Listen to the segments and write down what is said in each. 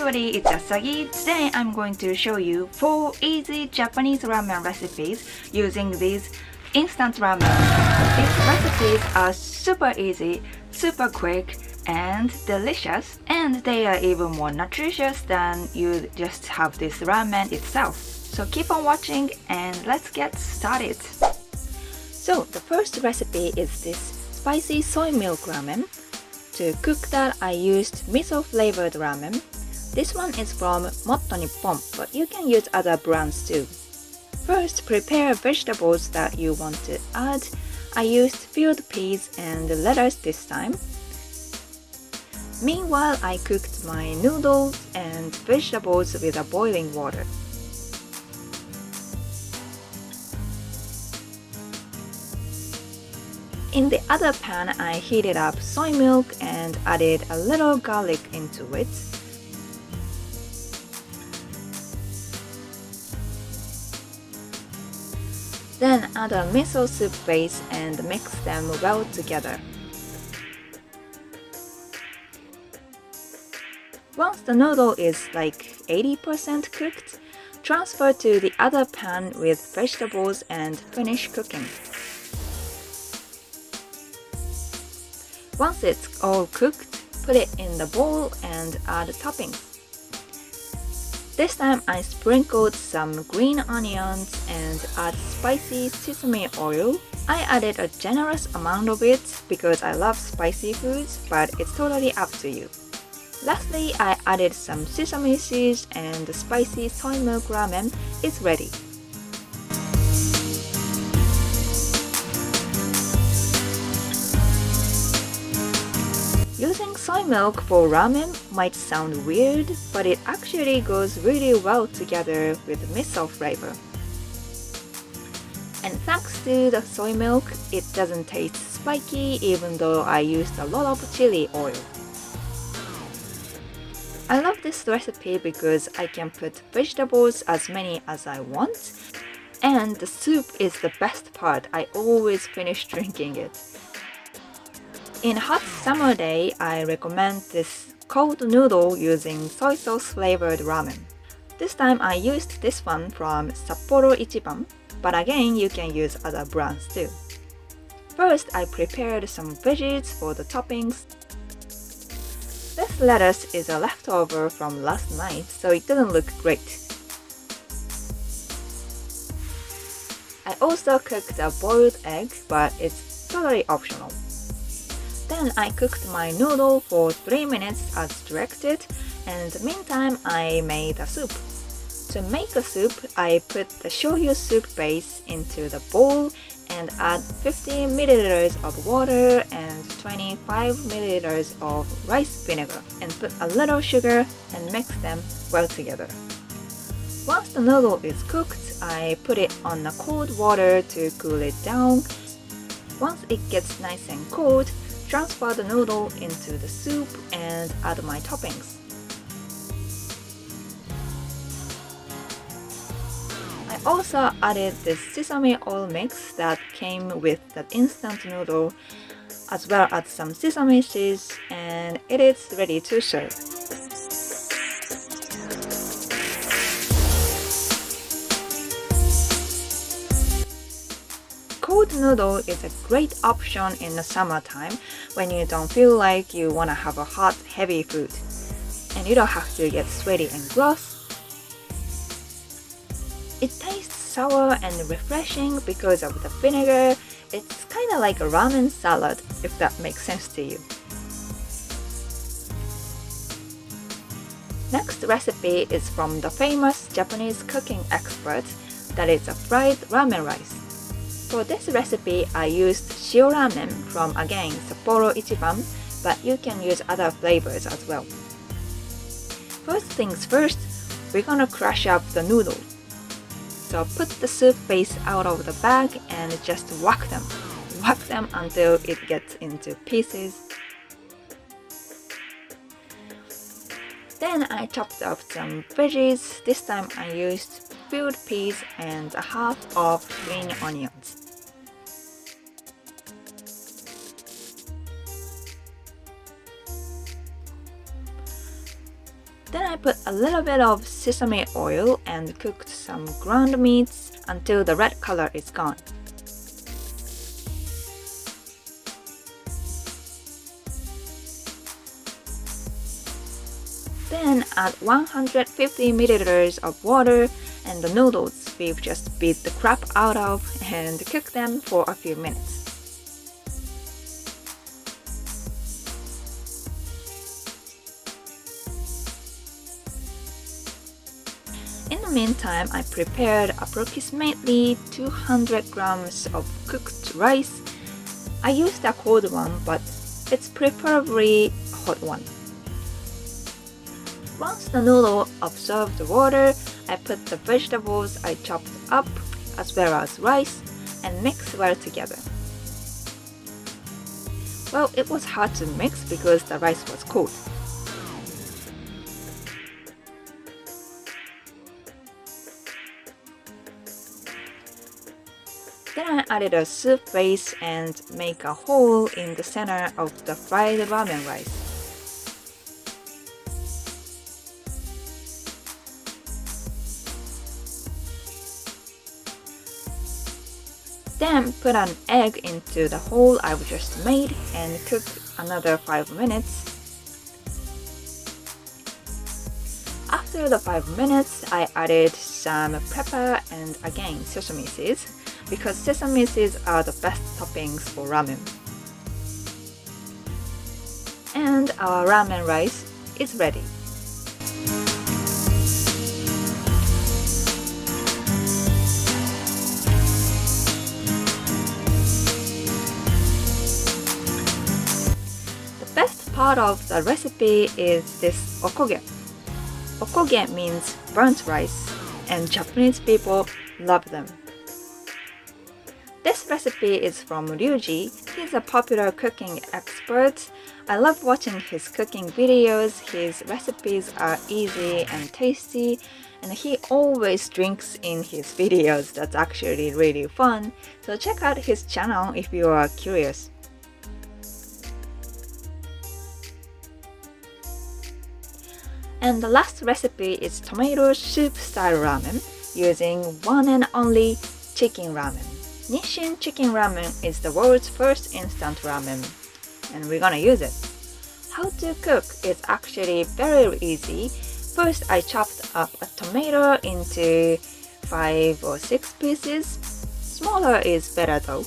everybody, it's Asagi. Today I'm going to show you 4 easy Japanese ramen recipes using these instant ramen. These recipes are super easy, super quick, and delicious, and they are even more nutritious than you just have this ramen itself. So keep on watching and let's get started. So the first recipe is this spicy soy milk ramen. To cook that, I used miso flavored ramen. This one is from Motto Nippon, but you can use other brands too. First, prepare vegetables that you want to add. I used filled peas and lettuce this time. Meanwhile, I cooked my noodles and vegetables with a boiling water. In the other pan, I heated up soy milk and added a little garlic into it. Then add a miso soup base and mix them well together. Once the noodle is like 80% cooked, transfer to the other pan with vegetables and finish cooking. Once it's all cooked, put it in the bowl and add toppings. This time I sprinkled some green onions and add spicy sesame oil. I added a generous amount of it because I love spicy foods, but it's totally up to you. Lastly, I added some sesame seeds and the spicy soy milk ramen is ready. Using soy milk for ramen might sound weird, but it actually goes really well together with miso flavor. And thanks to the soy milk, it doesn't taste spiky even though I used a lot of chili oil. I love this recipe because I can put vegetables as many as I want, and the soup is the best part. I always finish drinking it. In a hot summer day, I recommend this cold noodle using soy sauce flavored ramen. This time I used this one from SAPPORO Ichiban, but again you can use other brands too. First, I prepared some veggies for the toppings. This lettuce is a leftover from last night, so it doesn't look great. I also cooked a boiled egg, but it's totally optional. Then I cooked my noodle for 3 minutes as directed, and in the meantime I made a soup. To make a soup, I put the shoyu soup base into the bowl and add 50 ml of water and 25 ml of rice vinegar and put a little sugar and mix them well together. Once the noodle is cooked, I put it on the cold water to cool it down. Once it gets nice and cold, transfer the noodle into the soup and add my toppings. I also added this sesame oil mix that came with the instant noodle, as well as some sesame seeds, and it is ready to serve. Cold noodle is a great option in the summertime when you don't feel like you want to have a hot, heavy food. And you don't have to get sweaty and gross. It tastes sour and refreshing because of the vinegar. It's kind of like a ramen salad, if that makes sense to you. Next recipe is from the famous Japanese cooking expert, that is a fried ramen rice. For this recipe, I used Shio Ramen from, again, SAPPORO Ichiban, but you can use other flavors as well. First things first, we're gonna crush up the noodles. So put the soup base out of the bag and just whack them. Whack them until it gets into pieces. Then I chopped up some veggies. This time I used filled peas and a half of green onions. Then I put a little bit of sesame oil and cooked some ground meats until the red color is gone. Then add 150 milliliters of water and the noodles we've just beat the crap out of and cook them for a few minutes. In the meantime, I prepared approximately 200 grams of cooked rice. I used a cold one, but it's preferably a hot one. Once the noodle absorbed the water, I put the vegetables I chopped up as well as rice and mix well together. Well, it was hard to mix because the rice was cold. Then I added a soup base and make a hole in the center of the fried ramen rice. Then put an egg into the hole I've just made and cook another 5 minutes. After the 5 minutes, I added some pepper and again sesame seeds, because sesame seeds are the best toppings for ramen. And our ramen rice is ready. The best part of the recipe is this okoge. Okoge means burnt rice, and Japanese people love them. This recipe is from Ryuji. He's a popular cooking expert. I love watching his cooking videos. His recipes are easy and tasty, and he always drinks in his videos. That's actually really fun. So check out his channel if you are curious. And the last recipe is tomato soup style ramen using one and only chicken ramen. Nissin chicken ramen is the world's first instant ramen, and we're gonna use it. How to cook is actually very easy. First, I chopped up a tomato into 5 or 6 pieces. Smaller is better though.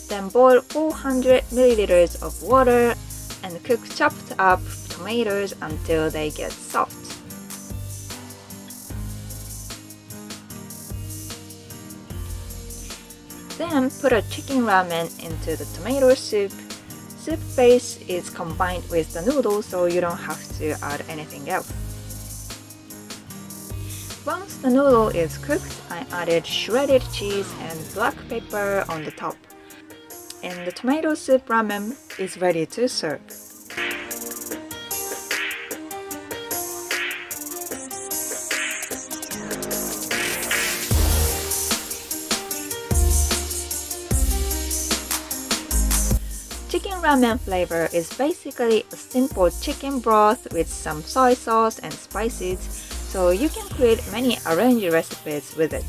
Then boil 400 milliliters of water and cook chopped up tomatoes until they get soft. Then put a chicken ramen into the tomato soup. Soup base is combined with the noodle, so you don't have to add anything else. Once the noodle is cooked, I added shredded cheese and black pepper on the top. And the tomato soup ramen is ready to serve. Chicken ramen flavor is basically a simple chicken broth with some soy sauce and spices, so you can create many arranged recipes with it.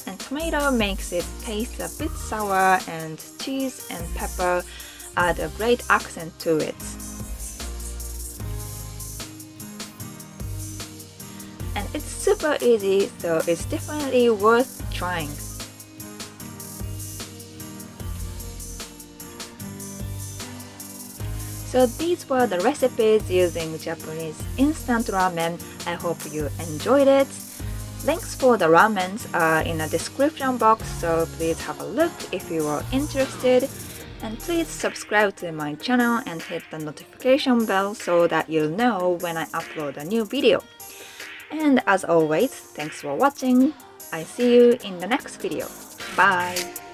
And tomato makes it taste a bit sour, and cheese and pepper add a great accent to it. And it's super easy, so it's definitely worth trying. So these were the recipes using Japanese instant ramen. I hope you enjoyed it. Links for the ramens are in the description box, so please have a look if you are interested. And please subscribe to my channel and hit the notification bell so that you'll know when I upload a new video. And as always, thanks for watching. I see you in the next video. Bye!